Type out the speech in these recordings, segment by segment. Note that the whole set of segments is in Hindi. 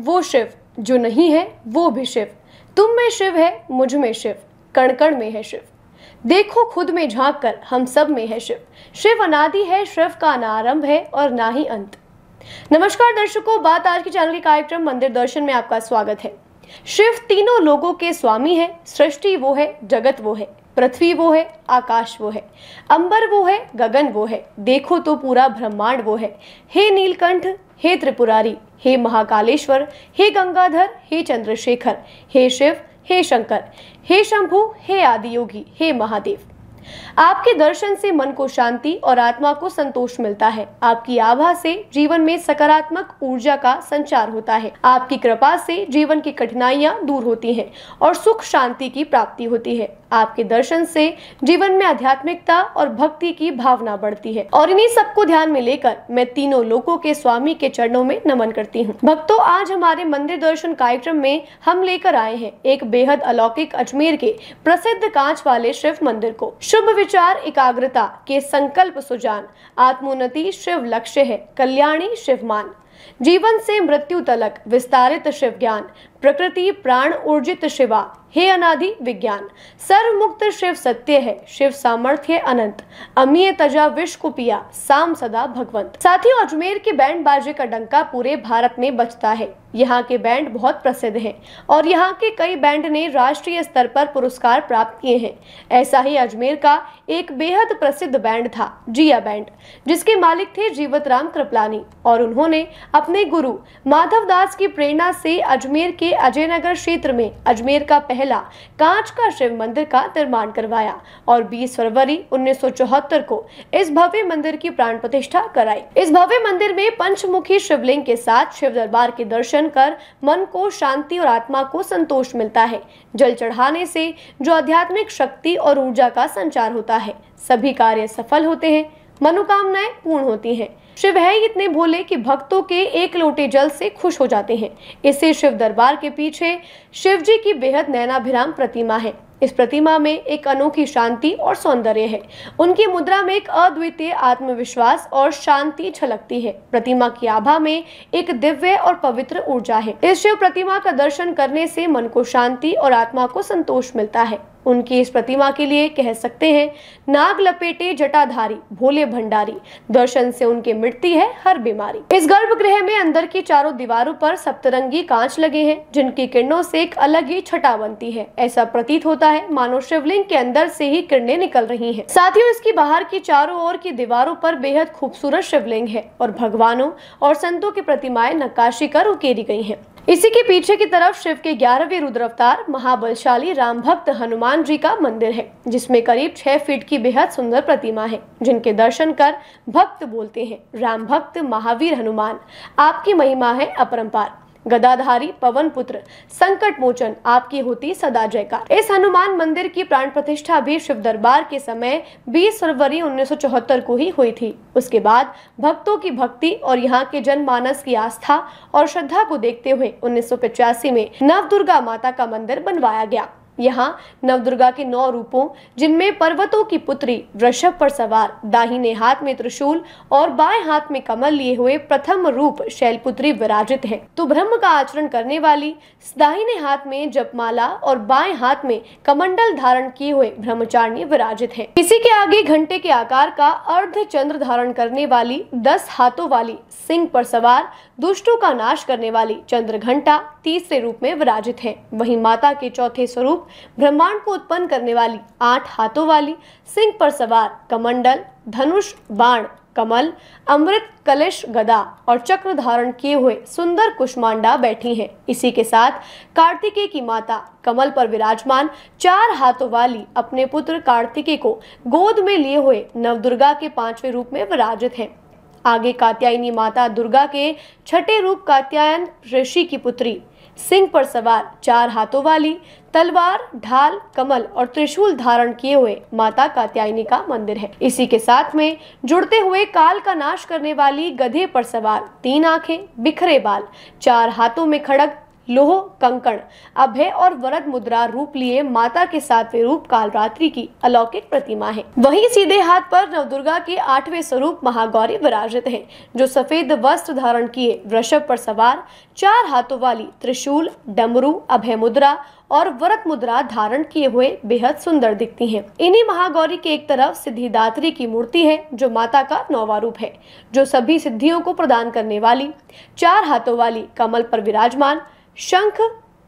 वो शिव जो नहीं है वो भी शिव। तुम में शिव है, मुझ में शिव, कण कण में है शिव। देखो खुद में झांक कर, हम सब में है शिव। शिव अनादि है, शिव का ना आरंभ है और ना ही अंत। नमस्कार दर्शकों, बात आज के चैनल के कार्यक्रम मंदिर दर्शन में आपका स्वागत है। शिव तीनों लोगों के स्वामी है। सृष्टि वो है, जगत वो है, पृथ्वी वो है, आकाश वो है, अंबर वो है, गगन वो है, देखो तो पूरा ब्रह्मांड वो है। हे नीलकंठ, हे त्रिपुरारी, हे महाकालेश्वर, हे गंगाधर, हे चंद्रशेखर, हे शिव, हे शंकर, हे शंभु, हे आदियोगी, हे महादेव। आपके दर्शन से मन को शांति और आत्मा को संतोष मिलता है। आपकी आभा से जीवन में सकारात्मक ऊर्जा का संचार होता है। आपकी कृपा से जीवन की कठिनाइयां दूर होती हैं और सुख शांति की प्राप्ति होती है। आपके दर्शन से जीवन में आध्यात्मिकता और भक्ति की भावना बढ़ती है। और इन्हीं सबको ध्यान में लेकर मैं तीनों लोकों के स्वामी के चरणों में नमन करती हूँ। भक्तों, आज हमारे मंदिर दर्शन कार्यक्रम में हम लेकर आए हैं एक बेहद अलौकिक अजमेर के प्रसिद्ध कांच वाले शिव मंदिर को। शुभ विचार एकाग्रता के संकल्प सुजान, आत्मोन्नति शिव लक्ष्य है, कल्याणी शिवमान, जीवन से मृत्यु तलक विस्तारित शिव ज्ञान, प्रकृति प्राण ऊर्जित शिवा, हे अनादि विज्ञान, सर्व मुक्त शिव सत्य है, शिव सामर्थ्य अनंत, अमीय तजा विष को पिया, साम सदा भगवंत। साथियों, अजमेर के बैंड बाजे का डंका पूरे भारत में बजता है। यहाँ के बैंड बहुत प्रसिद्ध हैं और यहाँ के कई बैंड ने राष्ट्रीय स्तर पर पुरस्कार प्राप्त किए हैं। ऐसा ही अजमेर का एक बेहद प्रसिद्ध बैंड था, जिया बैंड, जिसके मालिक थे जीवतराम कृपलानी, और उन्होंने अपने गुरु माधव दास की प्रेरणा से अजमेर के अजयनगर क्षेत्र में अजमेर का पहला कांच का शिव मंदिर का निर्माण करवाया और 20 फरवरी 1974 को इस भव्य मंदिर की प्राण प्रतिष्ठा कराई। इस भव्य मंदिर में पंचमुखी शिवलिंग के साथ शिव दरबार के दर्शन कर मन को शांति और आत्मा को संतोष मिलता है। जल चढ़ाने से जो आध्यात्मिक शक्ति और ऊर्जा का संचार होता है, सभी कार्य सफल होते हैं, मनोकामनाएं पूर्ण होती हैं। शिव है इतने भोले कि भक्तों के एक लोटे जल से खुश हो जाते हैं। इसे शिव दरबार के पीछे शिव जी की बेहद नैनाभिराम प्रतिमा है। इस प्रतिमा में एक अनोखी शांति और सौंदर्य है। उनकी मुद्रा में एक अद्वितीय आत्मविश्वास और शांति झलकती है। प्रतिमा की आभा में एक दिव्य और पवित्र ऊर्जा है। इस शिव प्रतिमा का दर्शन करने से मन को शांति और आत्मा को संतोष मिलता है। उनकी इस प्रतिमा के लिए कह सकते हैं, नाग लपेटे जटाधारी भोले भंडारी, दर्शन से उनके मिटती है हर बीमारी। इस गर्भगृह में अंदर की चारों दीवारों पर सप्तरंगी कांच लगे हैं, जिनकी किरणों से एक अलग ही छटा बनती है। ऐसा प्रतीत होता है मानो शिवलिंग के अंदर से ही किरणें निकल रही हैं। साथियों, इसकी बाहर की चारों ओर की दीवारों पर बेहद खूबसूरत शिवलिंग है और भगवानों और संतों की प्रतिमाएं नक्काशी कर उकेरी गई हैं। इसी के पीछे की तरफ शिव के 11वें रुद्र अवतार महाबलशाली राम भक्त हनुमान जी का मंदिर है, जिसमें करीब 6 फीट की बेहद सुंदर प्रतिमा है, जिनके दर्शन कर भक्त बोलते हैं, राम भक्त महावीर हनुमान, आपकी महिमा है अपरंपार। गदाधारी पवन पुत्र संकट मोचन, आपकी होती सदा जयकार। इस हनुमान मंदिर की प्राण प्रतिष्ठा भी शिव दरबार के समय 20 फरवरी 1974 को ही हुई थी। उसके बाद भक्तों की भक्ति और यहाँ के जनमानस की आस्था और श्रद्धा को देखते हुए 1985 में नवदुर्गा माता का मंदिर बनवाया गया। यहाँ नवदुर्गा के 9 रूपों, जिनमें पर्वतों की पुत्री वृषभ पर सवार, दाहिने हाथ में त्रिशूल और बाएं हाथ में कमल लिए हुए प्रथम रूप शैलपुत्री विराजित है, तो ब्रह्म का आचरण करने वाली दाहिने हाथ में जपमाला और बाएं हाथ में कमंडल धारण किए हुए ब्रह्मचारिणी विराजित है। इसी के आगे घंटे के आकार का अर्ध चंद्र धारण करने वाली 10 हाथों वाली सिंह पर सवार दुष्टों का नाश करने वाली चंद्र घंटा तीसरे रूप में विराजित है। वहीं माता के चौथे स्वरूप ब्रह्मांड को उत्पन्न करने वाली 8 हाथों वाली सिंह पर सवार कमंडल, धनुष, बाण, कमल, अमृत कलश, गदा और चक्र धारण किए हुए सुंदर कुष्मांडा बैठी हैं। इसी के साथ कार्तिकेय की माता कमल पर विराजमान 4 हाथों वाली अपने पुत्र कार्तिकेय को गोद में लिए हुए नवदुर्गा के 5वें रूप में विराजित हैं। आगे कात्यायनी माता दुर्गा के 6ठे रूप कात्यायन ऋषि की पुत्री सिंह पर सवार 4 हाथों वाली तलवार, ढाल, कमल और त्रिशूल धारण किए हुए माता कात्यायनी का मंदिर है। इसी के साथ में जुड़ते हुए काल का नाश करने वाली गधे पर सवार 3 आंखें, बिखरे बाल, 4 हाथों में खड़ग, लोह कंकण, अभय और वरद मुद्रा रूप लिए माता के 7वें रूप कालरात्रि की अलौकिक प्रतिमा है। वहीं सीधे हाथ पर नवदुर्गा के 8वें स्वरूप महागौरी विराजित है, जो सफेद वस्त्र धारण किए वृषभ पर सवार 4 हाथों वाली त्रिशूल, डमरू, अभय मुद्रा और वरद मुद्रा धारण किए हुए बेहद सुंदर दिखती हैं। इन्हीं महागौरी के एक तरफ सिद्धिदात्री की मूर्ति है, जो माता का 9वां रूप है, जो सभी सिद्धियों को प्रदान करने वाली 4 हाथों वाली कमल पर विराजमान शंख,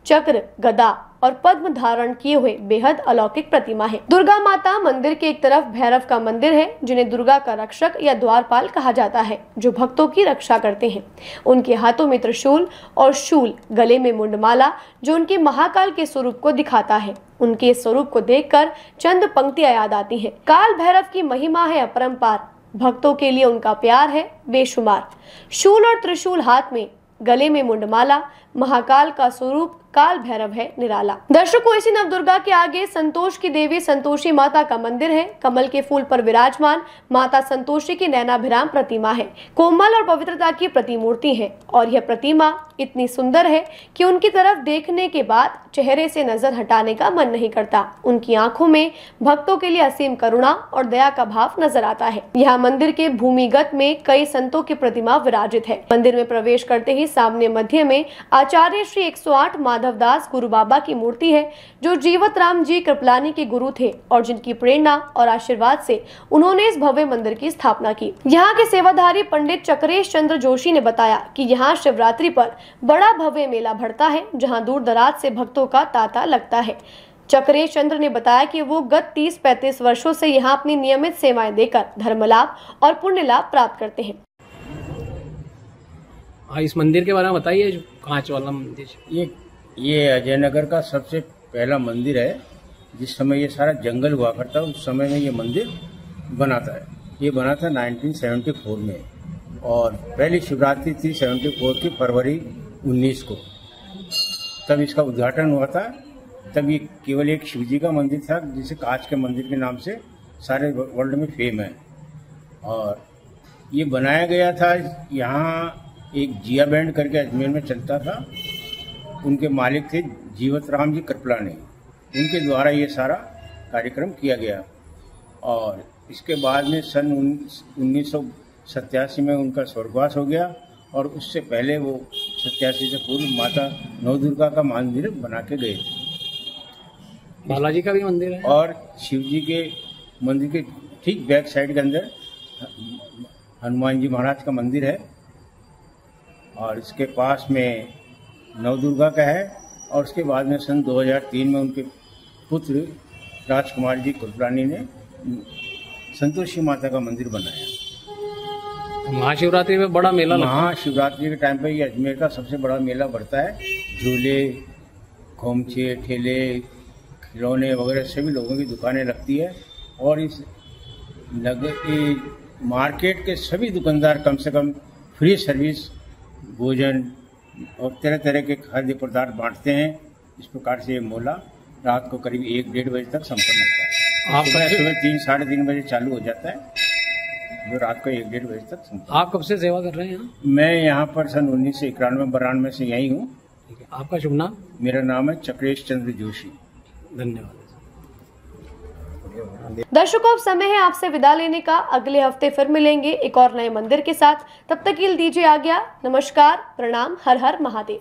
चक्र, गदा और पद्म धारण किए हुए बेहद अलौकिक प्रतिमा है। दुर्गा माता मंदिर के एक तरफ भैरव का मंदिर है, जिन्हें दुर्गा का रक्षक या द्वारपाल कहा जाता है, जो भक्तों की रक्षा करते हैं। उनके हाथों में त्रिशूल और शूल, गले में मुंडमाला, जो उनके महाकाल के स्वरूप को दिखाता है। उनके स्वरूप को देखकर चंद पंक्तियां याद आती हैं। काल भैरव की महिमा है अपरंपार, भक्तों के लिए उनका प्यार है बेशुमार। शूल और त्रिशूल हाथ में, गले में मुंडमाला, महाकाल का स्वरूप काल भैरव है निराला। दर्शकों, इसी नवदुर्गा के आगे संतोष की देवी संतोषी माता का मंदिर है। कमल के फूल पर विराजमान माता संतोषी की नैनाभिराम प्रतिमा है। कोमल और पवित्रता की प्रतिमूर्ति है और यह प्रतिमा इतनी सुंदर है कि उनकी तरफ देखने के बाद चेहरे से नजर हटाने का मन नहीं करता। उनकी आंखों में भक्तों के लिए असीम करुणा और दया का भाव नजर आता है। यहाँ मंदिर के भूमिगत में कई संतों की प्रतिमा विराजित है। मंदिर में प्रवेश करते ही सामने मध्य में आचार्य श्री 108 माधवदास गुरु बाबा की मूर्ति है, जो जीवत राम जी कृपलानी के गुरु थे और जिनकी प्रेरणा और आशीर्वाद से उन्होंने इस भव्य मंदिर की स्थापना की। यहाँ के सेवाधारी पंडित चक्रेश चंद्र जोशी ने बताया कि यहाँ शिवरात्रि पर बड़ा भव्य मेला भरता है, जहाँ दूर दराज से भक्तों का तांता लगता है। चक्रेश चंद्र ने बताया कि वो गत 30-35 वर्षों से यहाँ अपनी नियमित सेवाएं देकर धर्म लाभ और पुण्य लाभ प्राप्त करते हैं। इस मंदिर के बारे में बताइए, जो कांच वाला मंदिर। ये अजय नगर का सबसे पहला मंदिर है। जिस समय ये सारा जंगल हुआ करता उस समय में ये मंदिर बना था। ये बना था 1974 में और पहली शिवरात्रि थी 74 की फरवरी 19 को, तब इसका उद्घाटन हुआ था। तब ये केवल एक शिवजी का मंदिर था, जिसे कांच के मंदिर के नाम से सारे वर्ल्ड में फेम है। और ये बनाया गया था, यहाँ एक जिया बैंड करके अजमेर में चलता था, उनके मालिक थे जीवत राम जी कृपलानी, उनके द्वारा ये सारा कार्यक्रम किया गया। और इसके बाद में सन 1987 में उनका स्वर्गवास हो गया और उससे पहले वो 87 से पूर्व माता नवदुर्गा का मंदिर बना के गए थे। बालाजी का भी मंदिर है और शिव जी के मंदिर के ठीक बैक साइड के अंदर हनुमान जी महाराज का मंदिर है और इसके पास में नवदुर्गा का है। और उसके बाद में सन 2003 में उनके पुत्र राजकुमार जी कृपलानी ने संतोषी माता का मंदिर बनाया। महाशिवरात्रि में बड़ा मेला लगता है। महाशिवरात्रि के टाइम पे ये अजमेर का सबसे बड़ा मेला बढ़ता है। झूले, खोमचे, ठेले, खिलौने वगैरह सभी लोगों की दुकानें लगती है और इस मार्केट के सभी दुकानदार कम से कम फ्री सर्विस, भोजन और तरह तरह के खाद्य पदार्थ बांटते हैं। इस प्रकार से ये मेला रात को करीब 1-1:30 बजे तक संपन्न होता है। सुबह 3-3:30 बजे चालू हो जाता है, जो रात को 1-1:30 बजे तक संपन्न। आप कब से सेवा कर रहे हैं यहाँ? मैं यहाँ पर सन 1991-92 से यही हूँ। आपका शुभ नाम? मेरा नाम है चक्रेश चंद्र जोशी। धन्यवाद। दर्शकों, अब समय है आपसे विदा लेने का। अगले हफ्ते फिर मिलेंगे एक और नए मंदिर के साथ। तब तक के लिए दीजिए आज्ञा। नमस्कार, प्रणाम, हर हर महादेव।